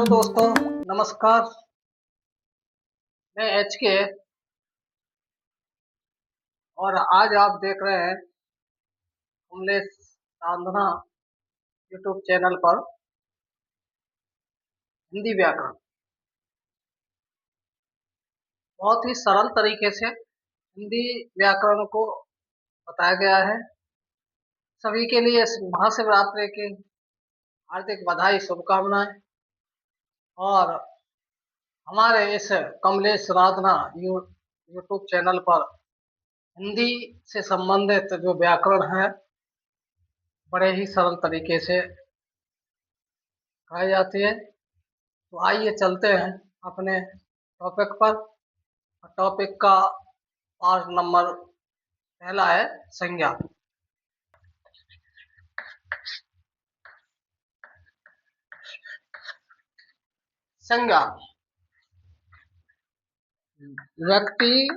Hello दोस्तों, नमस्कार। मैं एच के और आज आप देख रहे हैं कमलेश साधना यूट्यूब चैनल पर हिंदी व्याकरण। बहुत ही सरल तरीके से हिंदी व्याकरण को बताया गया है। सभी के लिए इस महाशिवरात्रि की हार्दिक बधाई, शुभकामनाएं। और हमारे इस कमलेश साधना यूट्यूब चैनल पर हिंदी से संबंधित जो व्याकरण है बड़े ही सरल तरीके से सिखाई जाती है। तो आइए चलते हैं अपने टॉपिक पर। टॉपिक का पार्ट नंबर पहला है संज्ञा। संज्ञा व्यक्ति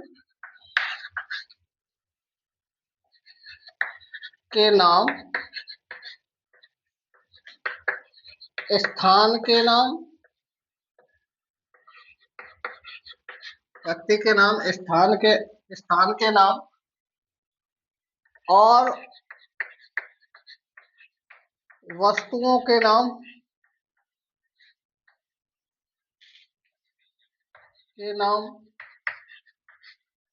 के नाम, स्थान के नाम, व्यक्ति के नाम, स्थान के नाम और वस्तुओं के नाम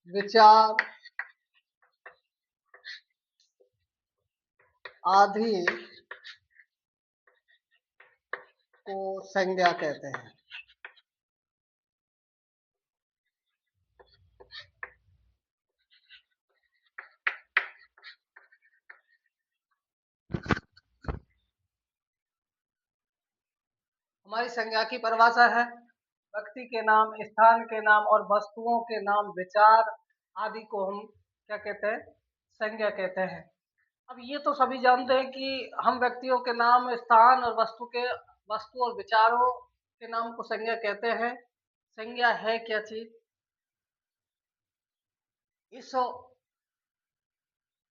विचार आदि को संज्ञा कहते हैं। हमारी संज्ञा की परिभाषा है व्यक्ति के नाम, स्थान के नाम और वस्तुओं के नाम, विचार आदि को हम क्या कहते हैं? संज्ञा कहते हैं। अब ये तो सभी जानते हैं कि हम व्यक्तियों के नाम, स्थान और वस्तु और विचारों के नाम को संज्ञा कहते हैं। संज्ञा है क्या चीज? इस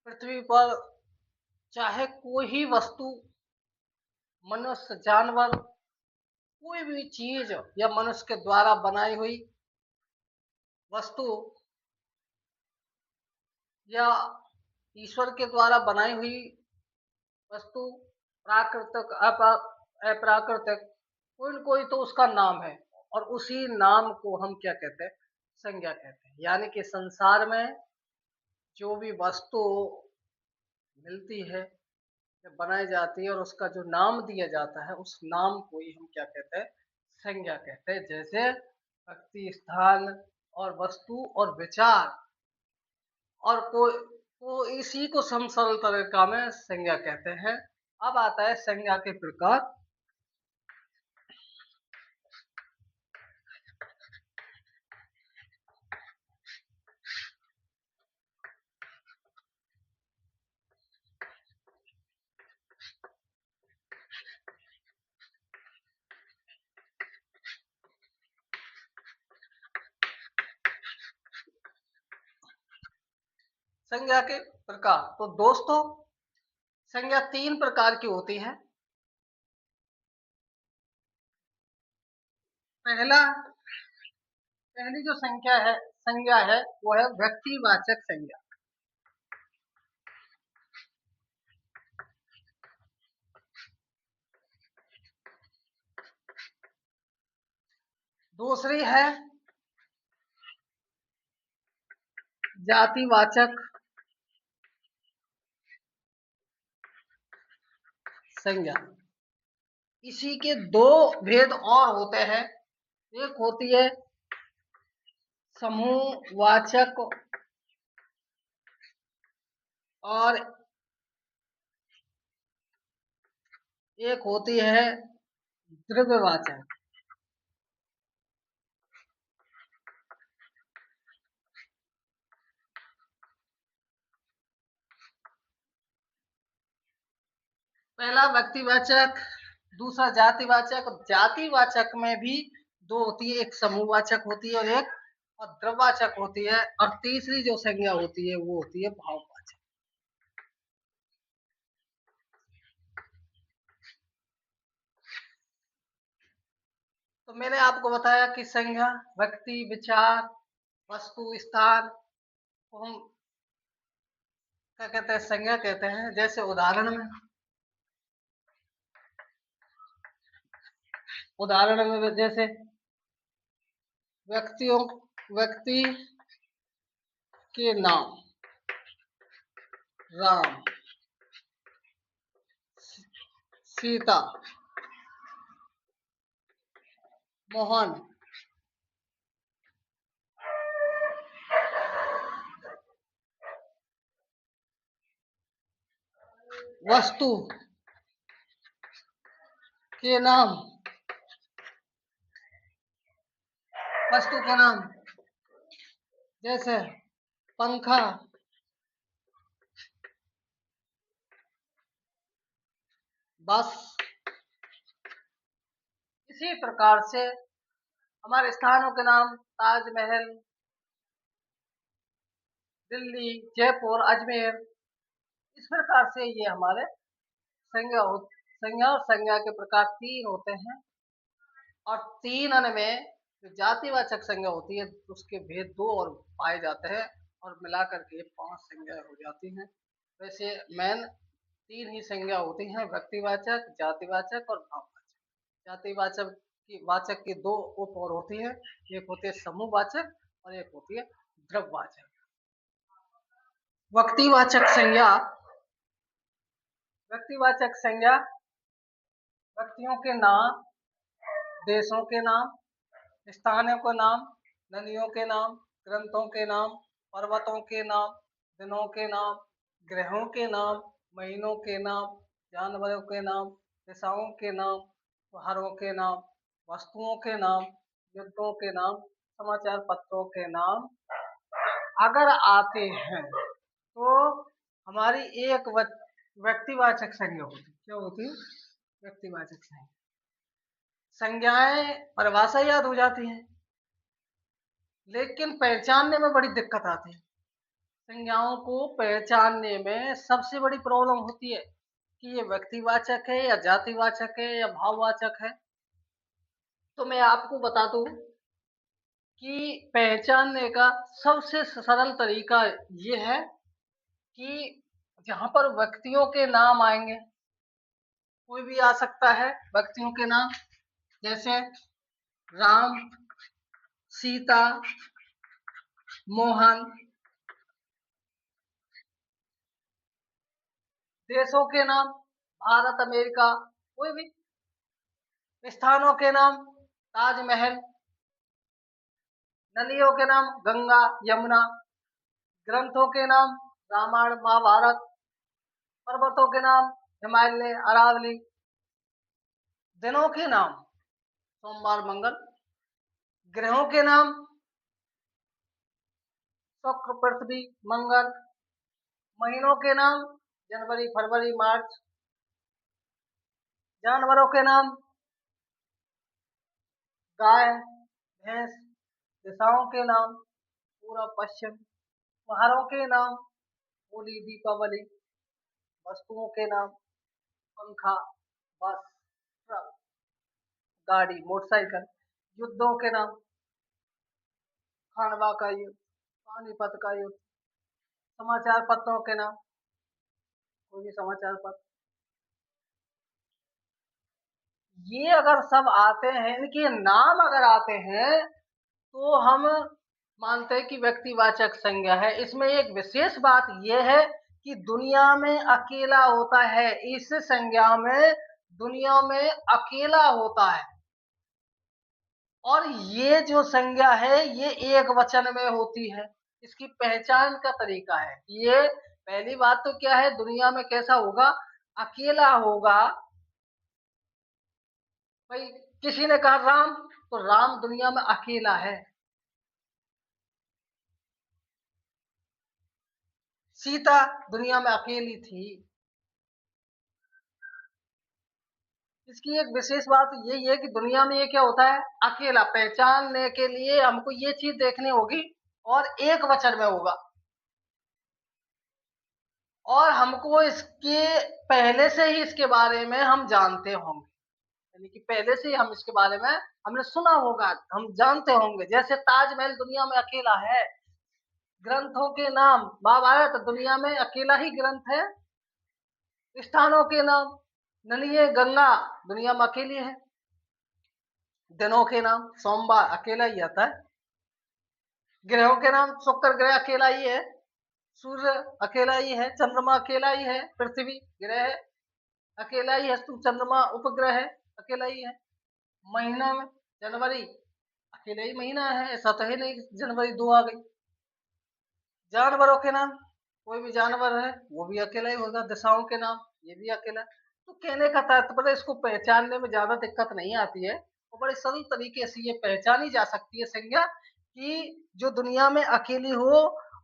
पृथ्वी पर चाहे कोई ही वस्तु, मनुष्य, जानवर, कोई भी चीज या मनुष्य के द्वारा बनाई हुई वस्तु या ईश्वर के द्वारा बनाई हुई वस्तु, प्राकृतिक अप्राकृतिक, कोई न कोई तो उसका नाम है और उसी नाम को हम क्या कहते हैं? संज्ञा कहते हैं। यानी कि संसार में जो भी वस्तु मिलती है या बनाई जाती है और उसका जो नाम दिया जाता है उस नाम को ही हम क्या कहते हैं? संज्ञा कहते हैं। जैसे व्यक्ति, स्थान और वस्तु और विचार और को इसी को हम सरल तरीका में संज्ञा कहते हैं। अब आता है संज्ञा के प्रकार। संज्ञा के प्रकार तो दोस्तों संज्ञा 3 प्रकार की होती है। पहली जो संज्ञा है वो है व्यक्तिवाचक संज्ञा। दूसरी है जातिवाचक संज्ञा। इसी के दो भेद और होते हैं। एक होती है समूहवाचक और एक होती है द्रव्यवाचक। पहला व्यक्तिवाचक, दूसरा जातिवाचक। जातिवाचक में भी दो होती है, एक समूहवाचक होती है और एक और द्रव्यवाचक होती है। और तीसरी जो संज्ञा होती है वो होती है भाववाचक। तो मैंने आपको बताया कि संज्ञा व्यक्ति, विचार, वस्तु, स्थान को हम क्या कहते हैं, संज्ञा कहते हैं। जैसे उदाहरण में जैसे व्यक्ति के नाम राम, सीता, मोहन, वस्तु के नाम, वस्तु के नाम जैसे पंखा, बस। इसी प्रकार से हमारे स्थानों के नाम ताजमहल, दिल्ली, जयपुर, अजमेर। इस प्रकार से ये हमारे संज्ञा और संज्ञा के प्रकार तीन होते हैं। और तीन में जो जातिवाचक संज्ञा होती है उसके भेद दो और पाए जाते हैं और मिलाकर के 5 संज्ञा हो जाती हैं। वैसे मेन तीन ही संज्ञा होती हैं, व्यक्तिवाचक, जातिवाचक और भाववाचक। वाचक की दो उप और होती है, एक होती है समूहवाचक और एक होती है द्रव्यवाचक। व्यक्तिवाचक संज्ञा व्यक्तियों के नाम, देशों के नाम, स्थानों के नाम, नदियों के नाम, ग्रंथों के नाम, पर्वतों के नाम, दिनों के नाम, ग्रहों के नाम, महीनों के नाम, जानवरों के नाम, दिशाओं के नाम, त्योहारों के नाम, वस्तुओं के नाम, युद्धों के नाम, समाचार पत्रों के नाम अगर आते हैं तो हमारी एक व्यक्तिवाचक संज्ञा होती है। क्या होती है? व्यक्तिवाचक संज्ञा। संज्ञाएं परिभाषा याद हो जाती हैं, लेकिन पहचानने में बड़ी दिक्कत आती है। संज्ञाओं को पहचानने में सबसे बड़ी प्रॉब्लम होती है कि ये व्यक्तिवाचक है या जातिवाचक है या भाववाचक है। तो मैं आपको बता दूं कि पहचानने का सबसे सरल तरीका ये है कि जहां पर व्यक्तियों के नाम आएंगे, कोई भी आ सकता है व्यक्तियों के नाम, जैसे राम, सीता, मोहन। देशों के नाम भारत, अमेरिका, कोई भी। स्थानों के नाम ताजमहल, नदियों के नाम गंगा, यमुना, ग्रंथों के नाम रामायण, महाभारत, पर्वतों के नाम हिमालय, अरावली, दिनों के नाम सोमवार, मंगल, ग्रहों के नाम शुक्र, पृथ्वी, मंगल, महीनों के नाम जनवरी, फरवरी, मार्च, जानवरों के नाम गाय, भैंस, दिशाओं के नाम पूर्व, पश्चिम, त्योहारों के नाम होली, दीपावली, वस्तुओं के नाम पंखा, बस, ट्रक, गाड़ी, मोटरसाइकिल, युद्धों के नाम खानवा का युद्ध, पानीपत का युद्ध, समाचार पत्रों के नाम कोई भी समाचार पत्र। ये अगर सब आते हैं, इनके नाम अगर आते हैं तो हम मानते हैं कि व्यक्तिवाचक संज्ञा है। इसमें एक विशेष बात यह है कि दुनिया में अकेला होता है, इस संज्ञा में दुनिया में अकेला होता है। और ये जो संज्ञा है ये एक वचन में होती है। इसकी पहचान का तरीका है ये। पहली बात तो क्या है, दुनिया में कैसा होगा? अकेला होगा। भाई किसी ने कहा राम, तो राम दुनिया में अकेला है। सीता दुनिया में अकेली थी। इसकी एक विशेष बात यही है कि दुनिया में ये क्या होता है? अकेला। पहचानने के लिए हमको ये चीज देखनी होगी और एक वचन में होगा, और हमको इसके पहले से ही इसके बारे में हम जानते होंगे। यानी कि पहले से ही हम इसके बारे में हमने सुना होगा, हम जानते होंगे। जैसे ताजमहल दुनिया में अकेला है, ग्रंथों के नाम महाभारत दुनिया में अकेला ही ग्रंथ है, स्थानों के नाम नलिये गंगा दुनिया में अकेली है, दिनों के नाम सोमवार अकेला ही आता है, ग्रहों के नाम शुक्र ग्रह अकेला ही है, सूर्य अकेला ही है, चंद्रमा अकेला ही है, पृथ्वी ग्रह अकेला ही है, चंद्रमा उपग्रह है, अकेला ही है। महीना में जनवरी अकेला ही महीना है, ऐसा तो है नहीं जनवरी 2 आ गई। जानवरों के नाम कोई भी जानवर है वो भी अकेला ही होगा, दिशाओं के नाम ये भी अकेला। तो कहने का तात्पर्य इसको पहचानने में ज्यादा दिक्कत नहीं आती है और बड़े सरल तरीके से ये पहचानी जा सकती है संज्ञा कि जो दुनिया में अकेली हो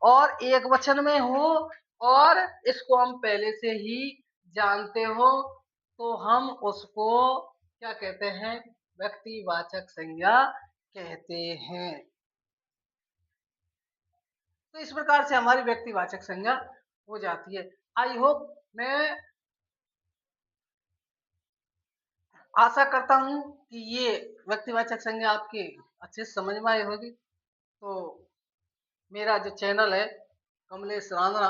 और एक वचन में हो और इसको हम पहले से ही जानते हो तो हम उसको क्या कहते हैं, व्यक्तिवाचक संज्ञा कहते हैं। तो इस प्रकार से हमारी व्यक्तिवाचक संज्ञा हो जाती है। आई होप, मैं आशा करता हूं कि ये व्यक्तिवाचक संज्ञा आपकी अच्छे से समझ में आई होगी। तो मेरा जो चैनल है कमलेश रांगड़ा,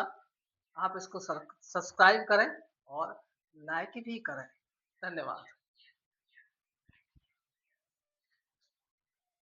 आप इसको सब्सक्राइब करें और लाइक भी करें। धन्यवाद।